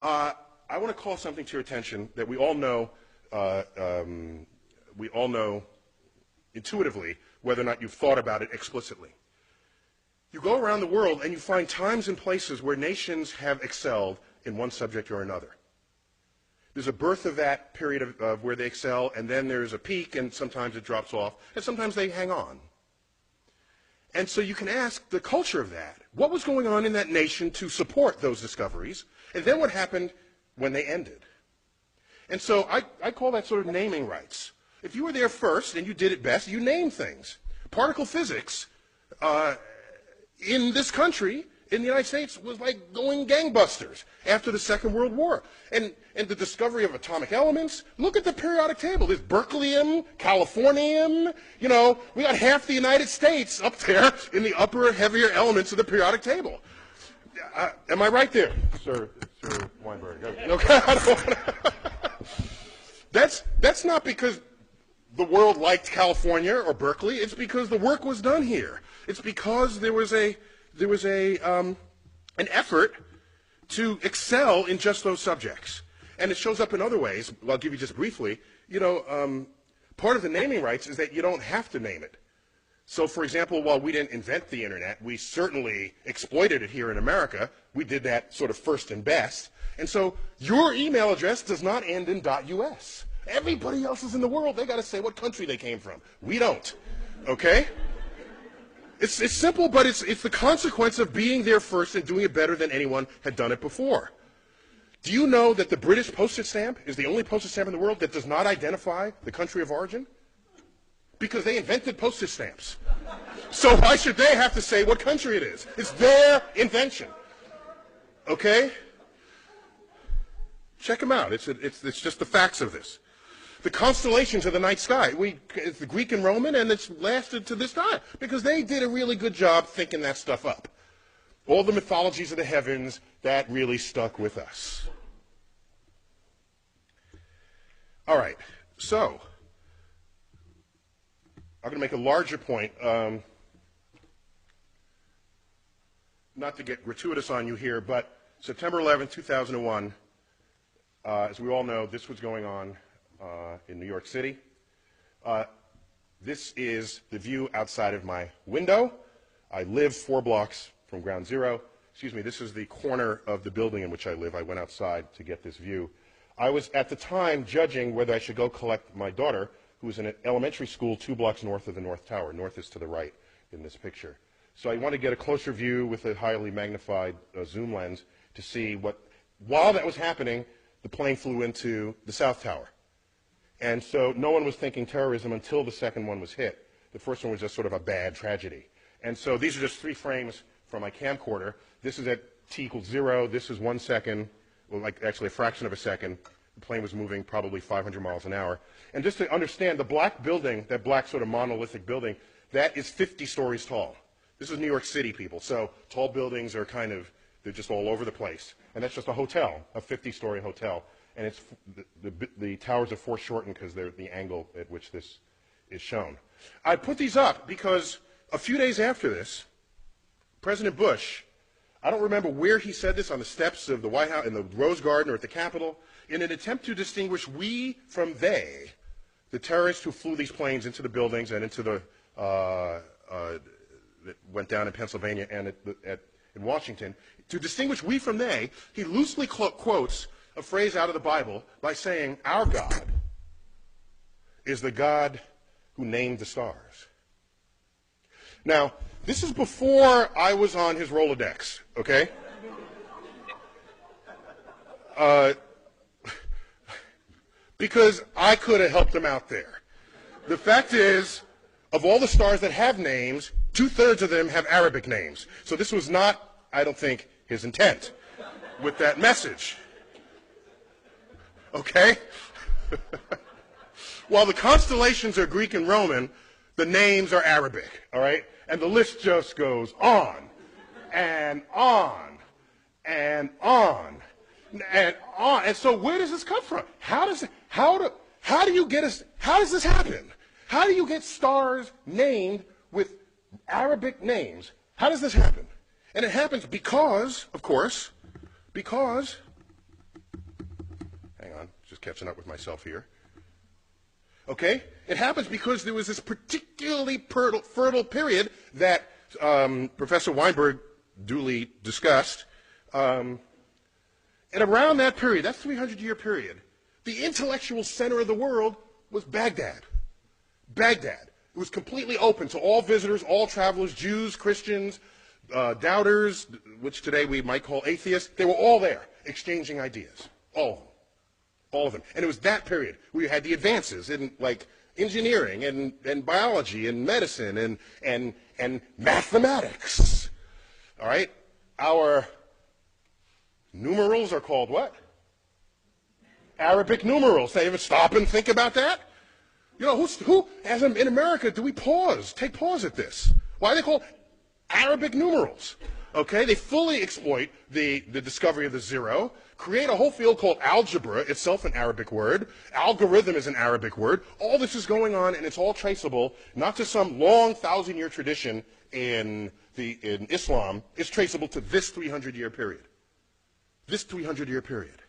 I want to call something to your attention that we all know intuitively, whether or not you've thought about it explicitly. You go around the world and you find times and places where nations have excelled in one subject or another. There's a birth of that period of where they excel, and then there's a peak, and sometimes it drops off, and sometimes they hang on. And so you can ask the culture of that. What was going on in that nation to support those discoveries? And then what happened when they ended? And so I call that sort of naming rights. If you were there first and you did it best, you name things. Particle physics in this country, in the United States, was like going gangbusters after the Second World War. And the discovery of atomic elements, look at the periodic table. There's berkelium, californium, you know, we got half the United States up there in the upper, heavier elements of the periodic table. Am I right there, Sir Weinberg? Okay, I don't wanna That's not because the world liked California or Berkeley. It's because the work was done here. It's because there was an effort to excel in just those subjects. And it shows up in other ways. I'll give you just briefly. You know, part of the naming rights is that you don't have to name it. So, for example, while we didn't invent the internet, we certainly exploited it here in America. We did that sort of first and best. And so your email address does not end in .us. Everybody else is in the world, they got to say what country they came from. We don't. Okay? It's simple, but it's the consequence of being there first and doing it better than anyone had done it before. Do you know that the British postage stamp is the only postage stamp in the world that does not identify the country of origin? Because they invented postage stamps. So why should they have to say what country it is? It's their invention. Okay? Check them out. It's just the facts of this. The constellations of the night sky. It's the Greek and Roman, and it's lasted to this time because they did a really good job thinking that stuff up. All the mythologies of the heavens, that really stuck with us. All right, so I'm going to make a larger point. Not to get gratuitous on you here, but September 11, 2001, as we all know, this was going on in New York City. This is the view outside of my window. I live 4 blocks from ground zero. Excuse me, this is the corner of the building in which I live. I went outside to get this view. I was at the time judging whether I should go collect my daughter, who was in an elementary school 2 blocks north of the North Tower. North is to the right in this picture. So I want to get a closer view with a highly magnified zoom lens to see what, while that was happening, the plane flew into the South Tower. And so no one was thinking terrorism until the second one was hit. The first one was just sort of a bad tragedy. And so these are just 3 frames from my camcorder. This is at t equals 0. This is 1 second, well, like actually a fraction of a second. The plane was moving probably 500 miles an hour. And just to understand, the black building, that black sort of monolithic building, that is 50 stories tall. This is New York City, people. So tall buildings are kind of, they're just all over the place. And that's just a hotel, a 50-story hotel. And it's the towers are foreshortened because they're the angle at which this is shown. I put these up because a few days after this, President Bush, I don't remember where he said this, on the steps of the White House, in the Rose Garden or at the Capitol, in an attempt to distinguish we from they, the terrorists who flew these planes into the buildings and into the, that went down in Pennsylvania and in Washington, to distinguish we from they, he loosely quotes a phrase out of the Bible by saying, our God is the God who named the stars. Now, this is before I was on his Rolodex, okay? Because I could have helped him out there. The fact is, of all the stars that have names, 2/3 of them have Arabic names. So this was not, I don't think, his intent with that message. Okay? While the constellations are Greek and Roman, the names are Arabic, all right? And the list just goes on and on and on and on. And so where does this come from? How does this happen? How do you get stars named with Arabic names? How does this happen? And it happens because, of course, because catching up with myself here. Okay? It happens because there was this particularly fertile period that Professor Weinberg duly discussed. And around that period, that 300-year period, the intellectual center of the world was Baghdad. Baghdad. It was completely open to all visitors, all travelers, Jews, Christians, doubters, which today we might call atheists. They were all there exchanging ideas. All of them. All of them. And it was that period where you had the advances in, like, engineering and biology and medicine and mathematics. All right? Our numerals are called what? Arabic numerals. They ever stop and think about that? You know, who as in America, do we take pause at this? Why are they called Arabic numerals? Okay, they fully exploit the discovery of the zero, create a whole field called algebra, itself an Arabic word. Algorithm is an Arabic word. All this is going on, and it's all traceable, not to some long 1,000-year tradition in Islam. It's traceable to this 300-year period. This 300-year period.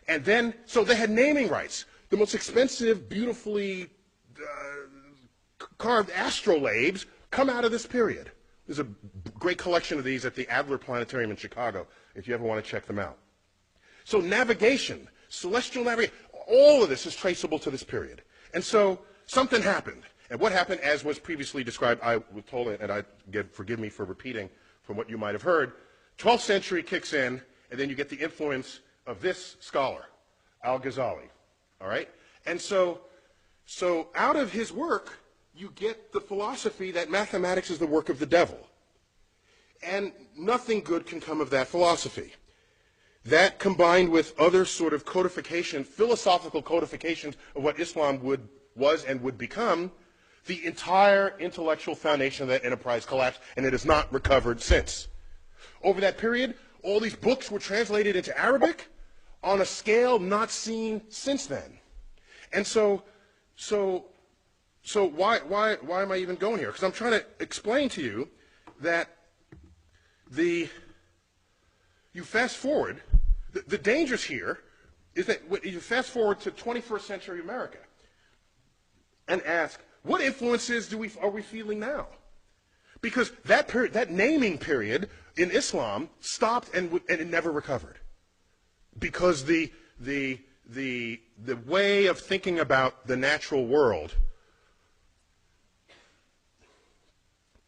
And then, so they had naming rights. The most expensive, beautifully carved astrolabes come out of this period. There's a great collection of these at the Adler Planetarium in Chicago, if you ever want to check them out. So navigation, celestial navigation, all of this is traceable to this period. And so something happened. And what happened, as was previously described, I was told, and forgive me for repeating from what you might have heard, 12th century kicks in, and then you get the influence of this scholar, Al-Ghazali. All right? And so out of his work, you get the philosophy that mathematics is the work of the devil. And nothing good can come of that philosophy. That, combined with other sort of codification, philosophical codifications of what Islam was and would become, the entire intellectual foundation of that enterprise collapsed, and it has not recovered since. Over that period, all these books were translated into Arabic on a scale not seen since then. And so why am I even going here? Because I'm trying to explain to you that you fast forward, the dangers here is that you fast forward to 21st century America and ask, what influences are we feeling now? Because that period, that naming period in Islam stopped and it never recovered. Because the way of thinking about the natural world,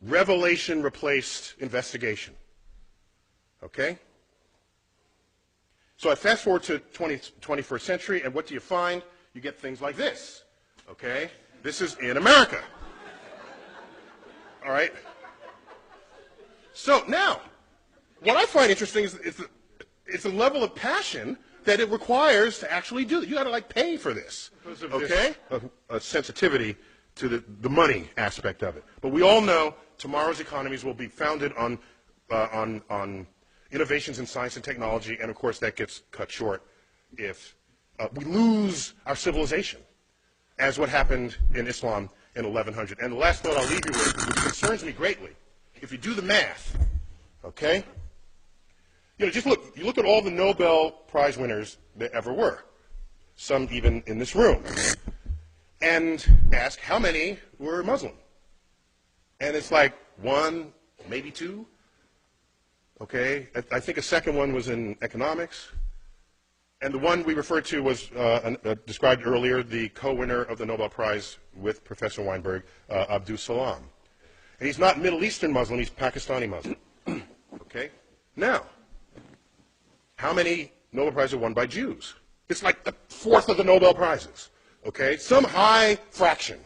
revelation replaced investigation. Okay? So I fast forward to 21st century, and what do you find? You get things like this. Okay? This is in America. All right? So now, what I find interesting is it's a level of passion that it requires to actually do it. You got to, like, pay for this. Okay? A sensitivity to the money aspect of it. But we all know tomorrow's economies will be founded on innovations in science and technology, and of course that gets cut short if we lose our civilization, as what happened in Islam in 1100. And the last thought I'll leave you with, which concerns me greatly, if you do the math, okay? You know, just look. You look at all the Nobel Prize winners there ever were, some even in this room, and ask how many were Muslim. And it's like one, maybe two. Okay, I think a second one was in economics. And the one we referred to was described earlier, the co-winner of the Nobel Prize with Professor Weinberg, Abdus Salam. And he's not Middle Eastern Muslim, he's Pakistani Muslim. Okay? Now, how many Nobel Prizes are won by Jews? It's like a fourth of the Nobel Prizes. Okay? Some high fraction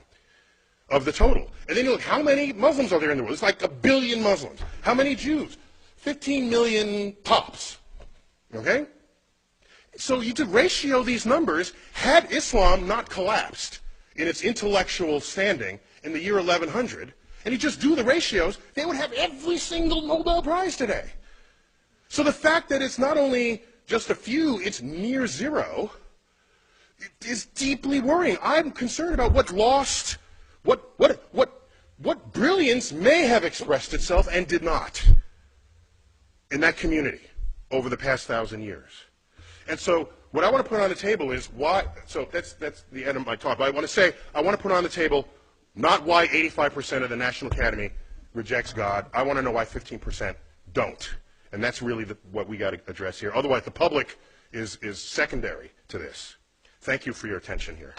of the total. And then you look, how many Muslims are there in the world? It's like 1 billion Muslims. How many Jews? 15 million tops. Okay? So you could ratio these numbers. Had Islam not collapsed in its intellectual standing in the year 1100, and you just do the ratios, they would have every single Nobel Prize today. So the fact that it's not only just a few, it's near zero, is deeply worrying. I'm concerned about what lost, what brilliance may have expressed itself and did not in that community over the past 1,000 years. And so what I want to put on the table is why, so that's the end of my talk, but I want to say, I want to put on the table not why 85% of the National Academy rejects God. I want to know why 15% don't. And that's really what we got to address here. Otherwise, the public is secondary to this. Thank you for your attention here.